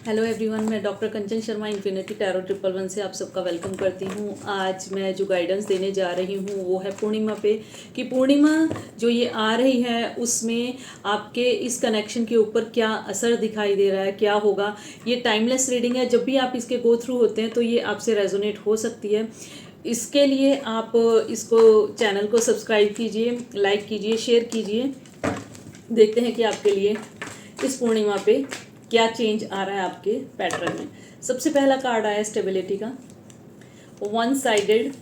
Hello everyone, मैं doctor कंचन Sharma infinity tarot 111 से आप सबका वेलकम करती हूँ। आज मैं जो गाइडेंस देने जा रही हूँ वो है पूर्णिमा पे, कि पूर्णिमा जो ये आ रही है उसमें आपके इस कनेक्शन के ऊपर क्या असर दिखाई दे रहा है, क्या होगा। ये टाइमलेस रीडिंग है, जब भी आप इसके गो थ्रू होते हैं तो ये आपसे रेजोनेट हो सकती है। इसके लिए आप इसको चैनल को सब्सक्राइब कीजिए, लाइक कीजिए, शेयर कीजिए। देखते हैं कि आपके लिए इस पूर्णिमा पे क्या चेंज आ रहा है आपके पैटर्न में। सबसे पहला कार्ड आया स्टेबिलिटी का, वन साइडेड।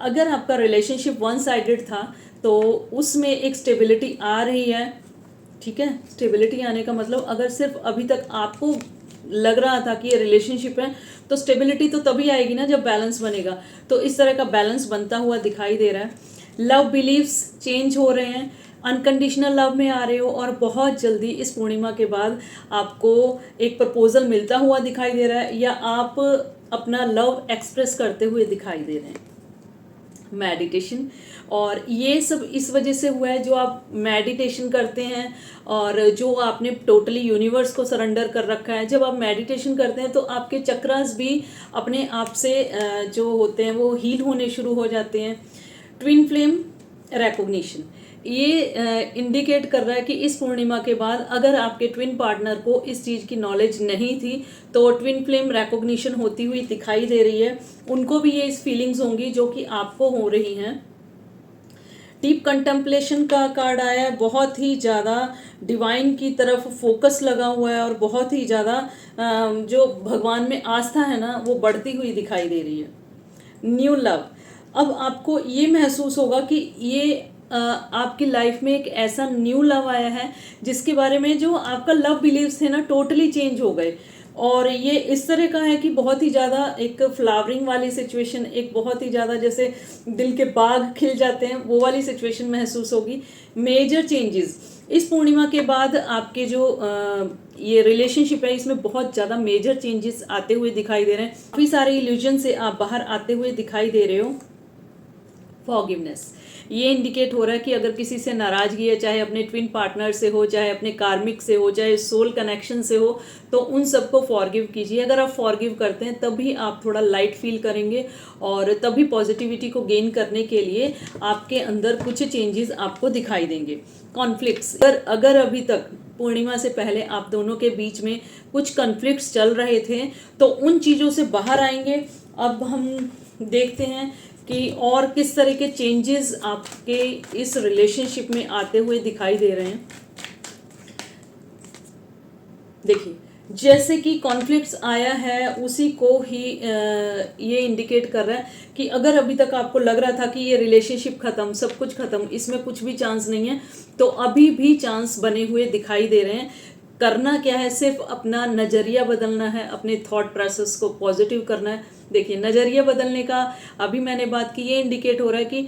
अगर आपका रिलेशनशिप वन साइडेड था तो उसमें एक स्टेबिलिटी आ रही है। ठीक है, स्टेबिलिटी आने का मतलब अगर सिर्फ अभी तक आपको लग रहा था कि ये रिलेशनशिप है तो स्टेबिलिटी तो तभी आएगी ना जब बैलेंस बनेगा। तो इस तरह का बैलेंस बनता हुआ दिखाई दे रहा है। लव बिलीव्स चेंज हो रहे हैं, अनकंडीशनल लव में आ रहे हो और बहुत जल्दी इस पूर्णिमा के बाद आपको एक प्रपोजल मिलता हुआ दिखाई दे रहा है, या आप अपना लव एक्सप्रेस करते हुए दिखाई दे रहे हैं। मेडिटेशन, और ये सब इस वजह से हुआ है जो आप मेडिटेशन करते हैं और जो आपने टोटली यूनिवर्स को सरेंडर कर रखा है। जब आप मेडिटेशन करते हैं तो आपके चक्रास भी अपने आप से जो होते हैं वो हील होने शुरू हो जाते हैं। ट्विन फ्लेम रिकॉग्निशन, ये इंडिकेट कर रहा है कि इस पूर्णिमा के बाद अगर आपके ट्विन पार्टनर को इस चीज़ की नॉलेज नहीं थी तो ट्विन फ्लेम रिकॉग्निशन होती हुई दिखाई दे रही है। उनको भी ये इस फीलिंग्स होंगी जो कि आपको हो रही हैं। डीप कंटेम्पलेशन का कार्ड आया है, बहुत ही ज़्यादा डिवाइन की तरफ फोकस लगा हुआ है और बहुत ही ज़्यादा जो भगवान में आस्था है ना वो बढ़ती हुई दिखाई दे रही है। न्यू लव, अब आपको ये महसूस होगा कि ये आपकी लाइफ में एक ऐसा न्यू लव आया है जिसके बारे में जो आपका लव बिलीव्स थे ना टोटली चेंज हो गए। और ये इस तरह का है कि बहुत ही ज़्यादा एक फ्लावरिंग वाली सिचुएशन, एक बहुत ही ज़्यादा जैसे दिल के बाग खिल जाते हैं वो वाली सिचुएशन महसूस होगी। मेजर चेंजेस इस पूर्णिमा के बाद आपके जो ये रिलेशनशिप है इसमें बहुत ज़्यादा मेजर चेंजेस आते हुए दिखाई दे रहे हैं। काफ़ी सारे इल्यूजन से आप बाहर आते हुए दिखाई दे रहे हो। फॉरगिवनेस, ये इंडिकेट हो रहा है कि अगर किसी से नाराजगी है, चाहे अपने ट्विन पार्टनर से हो, चाहे अपने कार्मिक से हो, चाहे सोल कनेक्शन से हो, तो उन सबको फॉरगिव कीजिए। अगर आप फॉरगिव करते हैं तभी आप थोड़ा लाइट फील करेंगे और तभी पॉजिटिविटी को गेन करने के लिए आपके अंदर कुछ चेंजेस आपको दिखाई देंगे। कॉन्फ्लिक्ट्स, अगर अभी तक पूर्णिमा से पहले आप दोनों के बीच में कुछ कॉन्फ्लिक्ट्स चल रहे थे तो उन चीज़ों से बाहर आएंगे। अब हम देखते हैं कि और किस तरह के चेंजेस आपके इस रिलेशनशिप में आते हुए दिखाई दे रहे हैं। देखिए, जैसे कि कॉन्फ्लिक्ट्स आया है उसी को ही ये इंडिकेट कर रहा है कि अगर अभी तक आपको लग रहा था कि ये रिलेशनशिप ख़त्म, सब कुछ ख़त्म, इसमें कुछ भी चांस नहीं है, तो अभी भी चांस बने हुए दिखाई दे रहे हैं। करना क्या है, सिर्फ अपना नज़रिया बदलना है, अपने थॉट प्रोसेस को पॉजिटिव करना है। देखिए, नज़रिया बदलने का अभी मैंने बात की, ये इंडिकेट हो रहा है कि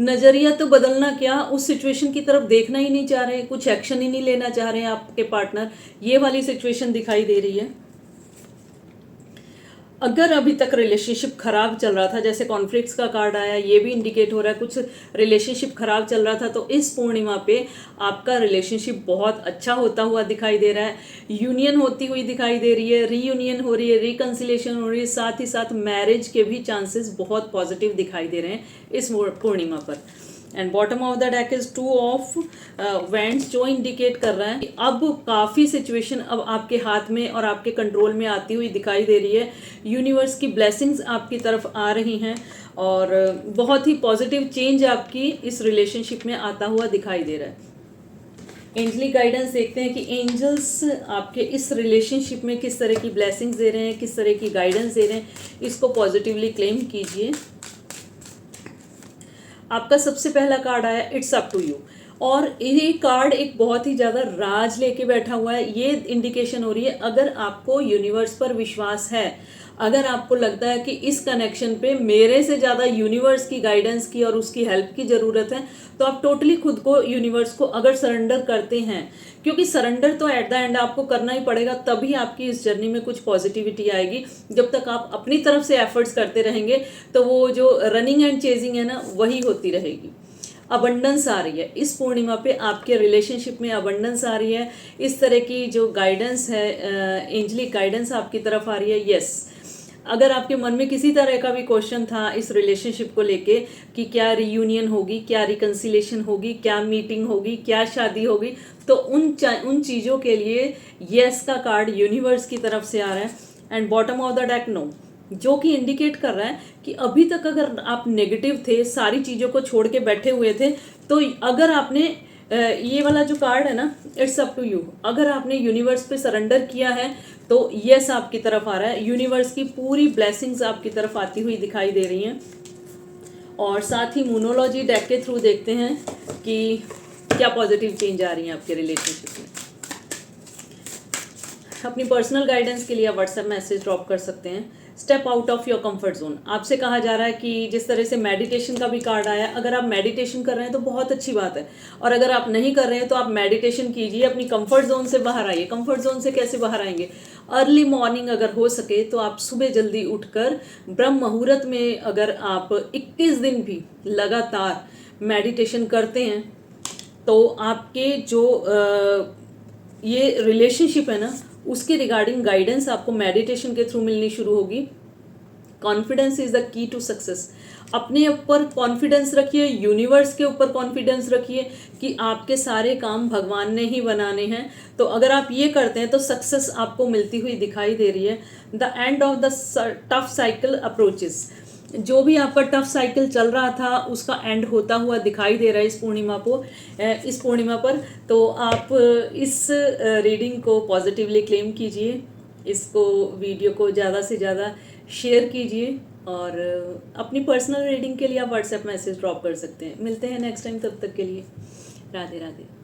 नज़रिया तो बदलना क्या, उस सिचुएशन की तरफ देखना ही नहीं चाह रहे, कुछ एक्शन ही नहीं लेना चाह रहे हैं आपके पार्टनर, ये वाली सिचुएशन दिखाई दे रही है। अगर अभी तक रिलेशनशिप खराब चल रहा था, जैसे कॉन्फ्लिक्ट्स का कार्ड आया, ये भी इंडिकेट हो रहा है कुछ रिलेशनशिप खराब चल रहा था, तो इस पूर्णिमा पे आपका रिलेशनशिप बहुत अच्छा होता हुआ दिखाई दे रहा है। यूनियन होती हुई दिखाई दे रही है, रीयूनियन हो रही है, रिकन्सिलेशन हो रही है, साथ ही साथ मैरिज के भी चांसेस बहुत पॉजिटिव दिखाई दे रहे हैं इस पूर्णिमा पर। And bottom of the deck is 2 of vends, जो इंडिकेट कर रहा है कि अब काफ़ी सिचुएशन अब आपके हाथ में और आपके कंट्रोल में आती हुई दिखाई दे रही है। यूनिवर्स की ब्लेसिंग्स आपकी तरफ आ रही हैं और बहुत ही पॉजिटिव चेंज आपकी इस रिलेशनशिप में आता हुआ दिखाई दे रहा है। एंजलिक गाइडेंस देखते हैं कि एंजल्स आपके इस रिलेशनशिप में किस तरह की ब्लेसिंग्स दे रहे हैं, किस तरह की गाइडेंस दे रहे हैं, इसको पॉजिटिवली क्लेम कीजिए। आपका सबसे पहला कार्ड आया इट्स अप टू यू, और ये कार्ड एक बहुत ही ज़्यादा राज लेके बैठा हुआ है। ये इंडिकेशन हो रही है अगर आपको यूनिवर्स पर विश्वास है, अगर आपको लगता है कि इस कनेक्शन पे मेरे से ज़्यादा यूनिवर्स की गाइडेंस की और उसकी हेल्प की ज़रूरत है, तो आप टोटली खुद को यूनिवर्स को अगर सरेंडर करते हैं, क्योंकि सरेंडर तो एट द एंड आपको करना ही पड़ेगा, तभी आपकी इस जर्नी में कुछ पॉजिटिविटी आएगी। जब तक आप अपनी तरफ से एफर्ट्स करते रहेंगे तो वो जो रनिंग एंड चेजिंग है ना वही होती रहेगी। अबंडेंस आ रही है। इस पूर्णिमा पे आपके रिलेशनशिप में अबंडेंस आ रही है। इस तरह की जो गाइडेंस है, एंजलिक गाइडेंस आपकी तरफ आ रही है। यस, अगर आपके मन में किसी तरह का भी क्वेश्चन था इस रिलेशनशिप को लेके कि क्या रियूनियन होगी, क्या रिकन्सिलेशन होगी, क्या मीटिंग होगी, क्या शादी होगी, तो उन चीज़ों के लिए यस का कार्ड यूनिवर्स की तरफ से आ रहा है। And bottom of the deck no, जो कि इंडिकेट कर रहा है कि अभी तक अगर आप नेगेटिव थे, सारी चीज़ों को छोड़ के बैठे हुए थे, तो अगर आपने ये वाला जो कार्ड है ना, इट्स अप टू यू, अगर आपने यूनिवर्स पे सरेंडर किया है तो यस आपकी तरफ आ रहा है। यूनिवर्स की पूरी ब्लेसिंग्स आपकी तरफ आती हुई दिखाई दे रही हैं। और साथ ही मोनोलॉजी डेक के थ्रू देखते हैं कि क्या पॉजिटिव चेंज आ रही है आपके रिलेशनशिप में। अपनी पर्सनल गाइडेंस के लिए आप व्हाट्सएप मैसेज ड्रॉप कर सकते हैं। Step out of your comfort zone, आपसे कहा जा रहा है कि जिस तरह से मेडिटेशन का भी कार्ड आया, अगर आप मेडिटेशन कर रहे हैं तो बहुत अच्छी बात है, और अगर आप नहीं कर रहे हैं तो आप मेडिटेशन कीजिए, अपनी कंफर्ट जोन से बाहर आइए। कंफर्ट जोन से कैसे बाहर आएंगे? अर्ली मॉर्निंग अगर हो सके तो आप सुबह जल्दी उठकर ब्रह्म मुहूर्त में अगर आप 21 दिन भी लगातार मेडिटेशन करते हैं तो आपके जो ये रिलेशनशिप है ना, उसके रिगार्डिंग गाइडेंस आपको मेडिटेशन के थ्रू मिलनी शुरू होगी। Confidence is the key to success. अपने ऊपर कॉन्फिडेंस रखिए, यूनिवर्स के ऊपर कॉन्फिडेंस रखिए कि आपके सारे काम भगवान ने ही बनाने हैं। तो अगर आप ये करते हैं तो सक्सेस आपको मिलती हुई दिखाई दे रही है। The end of the tough cycle approaches, जो भी आपका टफ साइकिल चल रहा था उसका एंड होता हुआ दिखाई दे रहा है इस पूर्णिमा पर। तो आप इस रीडिंग को पॉजिटिवली क्लेम कीजिए, इसको वीडियो को ज़्यादा से ज़्यादा शेयर कीजिए, और अपनी पर्सनल रीडिंग के लिए आप व्हाट्सएप मैसेज ड्रॉप कर सकते हैं। मिलते हैं नेक्स्ट टाइम, तब तक के लिए राधे राधे।